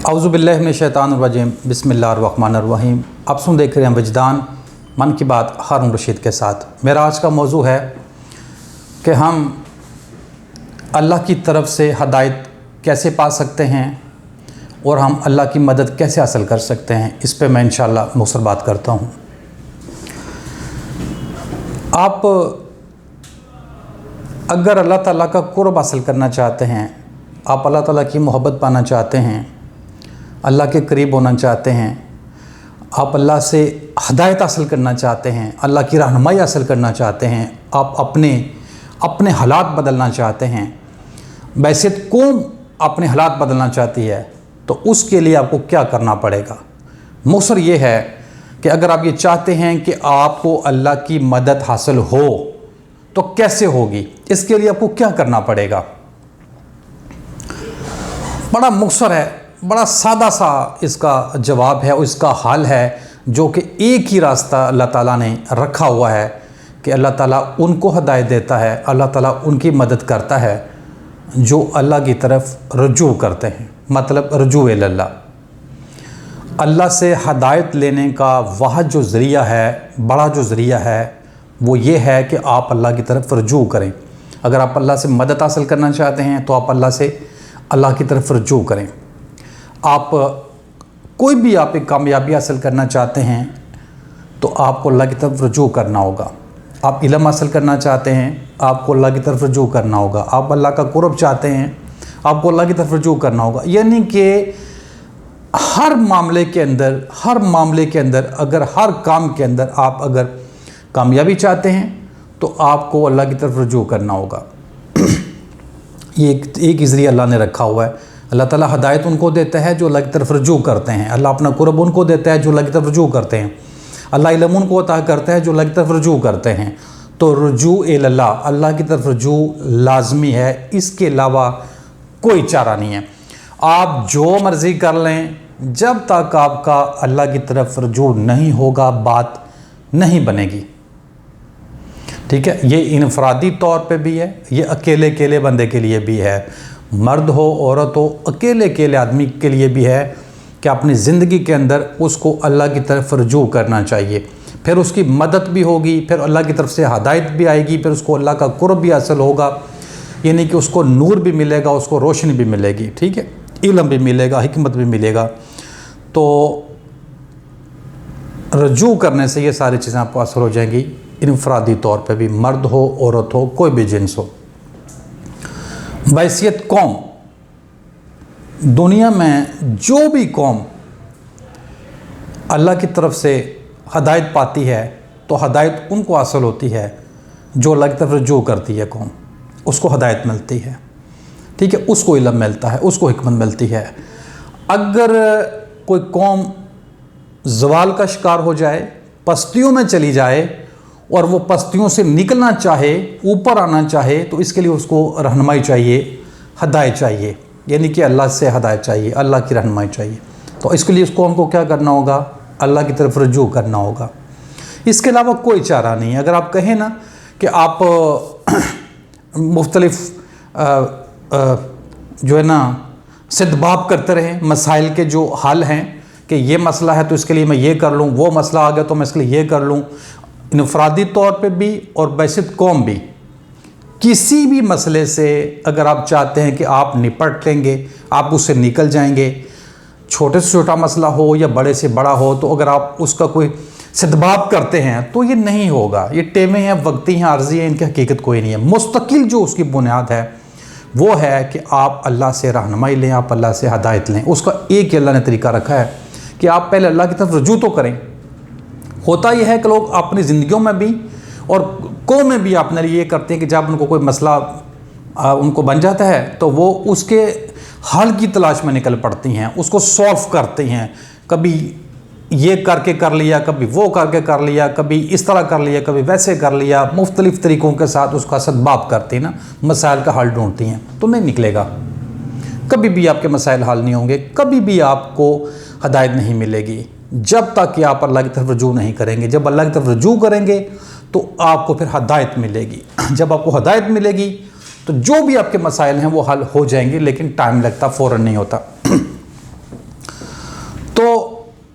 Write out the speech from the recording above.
اعوذ باللہ من الشیطان الرجیم بسم اللہ الرحمن الرحیم۔ آپ سن دیکھ رہے ہیں وجدان من کی بات ہارون رشید کے ساتھ۔ میرا آج کا موضوع ہے کہ ہم اللہ کی طرف سے ہدایت کیسے پا سکتے ہیں اور ہم اللہ کی مدد کیسے حاصل کر سکتے ہیں، اس پہ میں انشاءاللہ مختصر بات کرتا ہوں۔ آپ اگر اللہ تعالیٰ کا قرب حاصل کرنا چاہتے ہیں، آپ اللہ تعالیٰ کی محبت پانا چاہتے ہیں، اللہ کے قریب ہونا چاہتے ہیں، آپ اللہ سے ہدایت حاصل کرنا چاہتے ہیں، اللہ کی رہنمائی حاصل کرنا چاہتے ہیں، آپ اپنے حالات بدلنا چاہتے ہیں، بیست قوم اپنے حالات بدلنا چاہتی ہے، تو اس کے لیے آپ کو کیا کرنا پڑے گا؟ مختصر یہ ہے کہ اگر آپ یہ چاہتے ہیں کہ آپ کو اللہ کی مدد حاصل ہو تو کیسے ہوگی، اس کے لیے آپ کو کیا کرنا پڑے گا؟ بڑا مختصر ہے، بڑا سادہ سا اس کا جواب ہے، اس کا حل ہے، جو کہ ایک ہی راستہ اللہ تعالیٰ نے رکھا ہوا ہے کہ اللہ تعالیٰ ان کو ہدایت دیتا ہے، اللہ تعالیٰ ان کی مدد کرتا ہے جو اللہ کی طرف رجوع کرتے ہیں، مطلب رجوع اللہ۔ اللہ سے ہدایت لینے کا واحد جو ذریعہ ہے، بڑا جو ذریعہ ہے، وہ یہ ہے کہ آپ اللہ کی طرف رجوع کریں۔ اگر آپ اللہ سے مدد حاصل کرنا چاہتے ہیں تو آپ اللہ کی طرف رجوع کریں۔ آپ کوئی بھی ایک کامیابی حاصل کرنا چاہتے ہیں تو آپ کو اللہ کی طرف رجوع کرنا ہوگا۔ آپ علم حاصل کرنا چاہتے ہیں، آپ کو اللہ کی طرف رجوع کرنا ہوگا۔ آپ اللہ کا قرب چاہتے ہیں، آپ کو اللہ کی طرف رجوع کرنا ہوگا۔ یعنی کہ ہر معاملے کے اندر اگر ہر کام کے اندر آپ اگر کامیابی چاہتے ہیں تو آپ کو اللہ کی طرف رجوع کرنا ہوگا۔ یہ ایک ہی ذریعہ اللہ نے رکھا ہوا ہے۔ اللہ تعالیٰ ہدایت ان کو دیتا ہے جو اللہ کی طرف رجوع کرتے ہیں، اللہ اپنا قرب ان کو دیتا ہے جو اللہ کی طرف رجوع کرتے ہیں، اللہ علم ان کو عطا کرتا ہے جو اللہ کی طرف رجوع کرتے ہیں۔ تو رجوع اللہ کی طرف رجوع لازمی ہے، اس کے علاوہ کوئی چارہ نہیں ہے۔ آپ جو مرضی کر لیں، جب تک آپ کا اللہ کی طرف رجوع نہیں ہوگا بات نہیں بنے گی، ٹھیک ہے؟ یہ انفرادی طور پہ بھی ہے، یہ اکیلے بندے کے لیے بھی ہے، مرد ہو عورت ہو، اکیلے آدمی کے لیے بھی ہے کہ اپنی زندگی کے اندر اس کو اللہ کی طرف رجوع کرنا چاہیے، پھر اس کی مدد بھی ہوگی، پھر اللہ کی طرف سے ہدایت بھی آئے گی، پھر اس کو اللہ کا قرب بھی حاصل ہوگا، یعنی کہ اس کو نور بھی ملے گا، اس کو روشنی بھی ملے گی، ٹھیک ہے؟ علم بھی ملے گا، حکمت بھی ملے گا۔ تو رجوع کرنے سے یہ ساری چیزیں آپ کو حاصل ہو جائیں گی، انفرادی طور پہ بھی، مرد ہو عورت ہو، کوئی بھی جنس ہو۔ بحیثیت قوم، دنیا میں جو بھی قوم اللہ کی طرف سے ہدایت پاتی ہے تو ہدایت ان کو حاصل ہوتی ہے جو اللہ کی طرف رجوع کرتی ہے قوم، اس کو ہدایت ملتی ہے، ٹھیک ہے؟ اس کو علم ملتا ہے، اس کو حکمت ملتی ہے۔ اگر کوئی قوم زوال کا شکار ہو جائے، پستیوں میں چلی جائے اور وہ پستیوں سے نکلنا چاہے، اوپر آنا چاہے، تو اس کے لیے اس کو رہنمائی چاہیے، ہدایت چاہیے، یعنی کہ اللہ سے ہدایت چاہیے، اللہ کی رہنمائی چاہیے۔ تو اس کے لیے اس قوم کو کیا کرنا ہوگا؟ اللہ کی طرف رجوع کرنا ہوگا۔ اس کے علاوہ کوئی چارہ نہیں ہے۔ اگر آپ کہیں نا کہ آپ مختلف جو ہے نا استدباب کرتے رہیں، مسائل کے جو حل ہیں کہ یہ مسئلہ ہے تو اس کے لیے میں یہ کر لوں، وہ مسئلہ آ گیا تو میں اس کے لیے یہ کر لوں، انفرادی طور پہ بھی اور بحیثیت قوم بھی، کسی بھی مسئلے سے اگر آپ چاہتے ہیں کہ آپ نپٹ لیں گے، آپ اس سے نکل جائیں گے، چھوٹے سے چھوٹا مسئلہ ہو یا بڑے سے بڑا ہو، تو اگر آپ اس کا کوئی استدباب کرتے ہیں تو یہ نہیں ہوگا۔ یہ ٹیمیں ہیں، وقتی ہیں، عارضی ہیں، ان کی حقیقت کوئی نہیں ہے۔ مستقل جو اس کی بنیاد ہے وہ ہے کہ آپ اللہ سے رہنمائی لیں، آپ اللہ سے ہدایت لیں۔ اس کا ایک ہی اللہ نے طریقہ رکھا ہے کہ آپ پہلے اللہ کی طرف رجوع تو کریں۔ ہوتا یہ ہے کہ لوگ اپنی زندگیوں میں بھی اور قوم میں بھی اپنے لیے یہ کرتے ہیں کہ جب ان کو کوئی مسئلہ ان کو بن جاتا ہے تو وہ اس کے حل کی تلاش میں نکل پڑتی ہیں، اس کو سولو کرتے ہیں، کبھی یہ کر کے کر لیا، کبھی وہ کر کے کر لیا، کبھی اس طرح کر لیا، کبھی ویسے کر لیا، مختلف طریقوں کے ساتھ اس کا استدباب کرتی ہیں نا، مسائل کا حل ڈھونڈتی ہیں، تو نہیں نکلے گا، کبھی بھی آپ کے مسائل حل نہیں ہوں گے، کبھی بھی آپ کو ہدایت نہیں ملے گی جب تک کہ آپ اللہ کی طرف رجوع نہیں کریں گے۔ جب اللہ کی طرف رجوع کریں گے تو آپ کو پھر ہدایت ملے گی۔ جب آپ کو ہدایت ملے گی تو جو بھی آپ کے مسائل ہیں وہ حل ہو جائیں گے، لیکن ٹائم لگتا، فوراً نہیں ہوتا۔